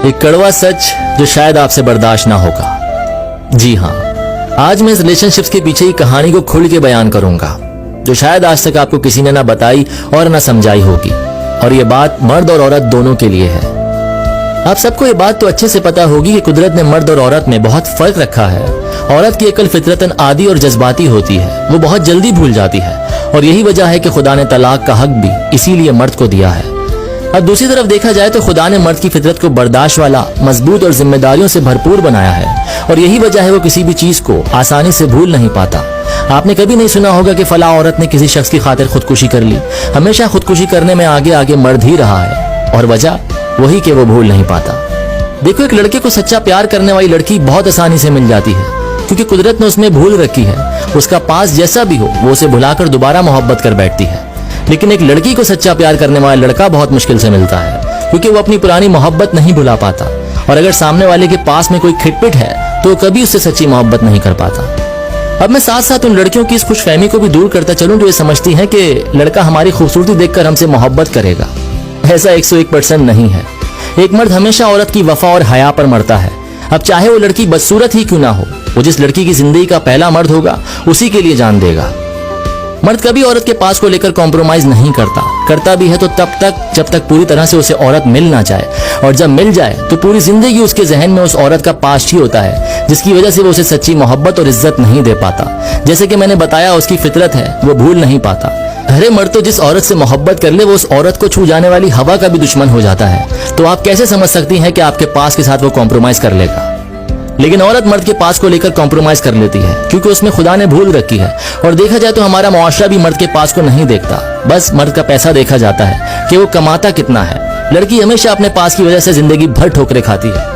एक कड़वा सच जो शायद आपसे बर्दाश्त ना होगा। जी हाँ, आज मैं इस रिलेशनशिप्स के पीछे की कहानी को खुल के बयान करूंगा जो शायद आज तक आपको किसी ने ना बताई और ना समझाई होगी। और ये बात मर्द और औरत दोनों के लिए है। आप सबको ये बात तो अच्छे से पता होगी कि कुदरत ने मर्द और औरत में बहुत फर्क रखा है। औरत की अकल फितरतन आदी और जज्बाती होती है, वो बहुत जल्दी भूल जाती है और यही वजह है कि खुदा ने तलाक का हक भी इसीलिए मर्द को दिया है। अब दूसरी तरफ देखा जाए तो खुदा ने मर्द की फितरत को बर्दाश्त वाला, मजबूत और जिम्मेदारियों से भरपूर बनाया है और यही वजह है वो किसी भी चीज को आसानी से भूल नहीं पाता। आपने कभी नहीं सुना होगा कि फला औरत ने किसी शख्स की खातिर खुदकुशी कर ली। हमेशा खुदकुशी करने में आगे आगे मर्द ही रहा है और वजह वही कि वो भूल नहीं पाता। देखो, एक लड़के को सच्चा प्यार करने वाली लड़की बहुत आसानी से मिल जाती है क्योंकि कुदरत ने उसमें भूल रखी है। उसका पास जैसा भी हो वो उसे भुलाकर दोबारा मोहब्बत कर बैठती है। लेकिन एक लड़की को सच्चा प्यार करने वाला लड़का बहुत मुश्किल से मिलता है क्योंकि वो अपनी पुरानी मोहब्बत नहीं भुला पाता और अगर सामने वाले के पास में कोई खिटपिट है तो कभी उससे सच्ची मोहब्बत नहीं कर पाता। अब मैं साथ साथ उन लड़कियों की इस खुशफहमी को भी दूर करता चलूं जो ये समझती हैं कि लड़का हमारी खूबसूरती देखकर हमसे मोहब्बत करेगा। ऐसा 101% नहीं है। एक मर्द हमेशा औरत की वफा और हया पर मरता है। अब चाहे वो लड़की बदसूरत ही क्यों ना हो, वो जिस लड़की की जिंदगी का पहला मर्द होगा उसी के लिए जान देगा। मर्द कभी औरत के पास को लेकर कॉम्प्रोमाइज नहीं करता भी है तो तब तक जब तक पूरी तरह से उसे औरत मिल ना जाए और जब मिल जाए तो पूरी जिंदगी उसके जहन में उस औरत का पास्ट ही होता है जिसकी वजह से वो उसे सच्ची मोहब्बत और इज्जत नहीं दे पाता। जैसे कि मैंने बताया, उसकी फितरत है, वो भूल नहीं पाता। अरे मर्द तो जिस औरत से मोहब्बत कर ले वो उस औरत को छू जाने वाली हवा का भी दुश्मन हो जाता है। तो आप कैसे समझ सकती हैं कि आपके पास के साथ वो कॉम्प्रोमाइज कर लेगा। लेकिन औरत मर्द के पास को लेकर कॉम्प्रोमाइज कर लेती है क्योंकि उसमें खुदा ने भूल रखी है। और देखा जाए तो हमारा मुआशरा भी मर्द के पास को नहीं देखता, बस मर्द का पैसा देखा जाता है कि वो कमाता कितना है। लड़की हमेशा अपने पास की वजह से जिंदगी भर ठोकरें खाती है।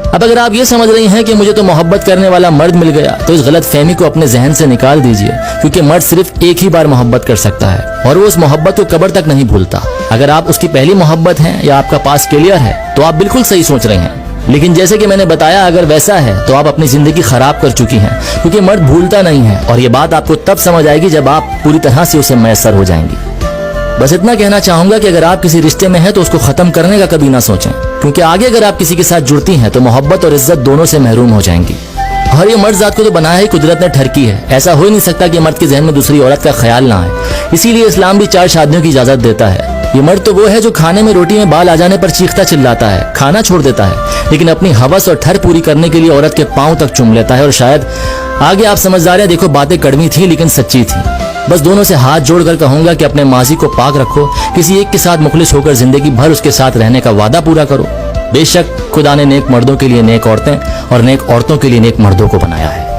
अब अगर आप ये समझ रही हैं कि मुझे तो मोहब्बत करने वाला मर्द मिल गया तो इस गलत फहमी को अपने जहन से निकाल दीजिए क्योंकि मर्द सिर्फ एक ही बार मोहब्बत कर सकता है और वो उस मोहब्बत को कब्र तक नहीं भूलता। अगर आप उसकी पहली मोहब्बत हैं या आपका पास क्लियर है तो आप बिल्कुल सही सोच रहे हैं। लेकिन जैसे कि मैंने बताया, अगर वैसा है तो आप अपनी जिंदगी खराब कर चुकी हैं क्योंकि मर्द भूलता नहीं है और ये बात आपको तब समझ आएगी जब आप पूरी तरह से उसे मैसर हो जाएंगी। बस इतना कहना चाहूंगा कि अगर आप किसी रिश्ते में हैं तो उसको खत्म करने का कभी ना सोचें क्योंकि आगे अगर आप किसी के साथ जुड़ती हैं तो मोहब्बत और इज्जत दोनों से महरूम हो जाएंगी। और ये मर्द जात को तो बनाया ही कुदरत ने ठरकी है। ऐसा हो ही नहीं सकता कि मर्द के जहन में दूसरी औरत का ख्याल ना आए। इसीलिए इस्लाम भी 4 शादियों की इजाजत देता है। ये मर्द तो वो है जो खाने में रोटी में बाल आ जाने पर चीखता चिल्लाता है, खाना छोड़ देता है, लेकिन अपनी हवस और ठर पूरी करने के लिए औरत के पांव तक चूम लेता है। और शायद आगे आप समझदार हैं। देखो, बातें कड़वी थी लेकिन सच्ची थी। बस दोनों से हाथ जोड़कर कहूंगा कि अपने माजी को पाक रखो, किसी एक के साथ मुखलिस होकर जिंदगी भर उसके साथ रहने का वादा पूरा करो। बेशक खुदा ने नेक मर्दों के लिए नेक औरतें और नेक औरतों के लिए नेक मर्दों को बनाया है।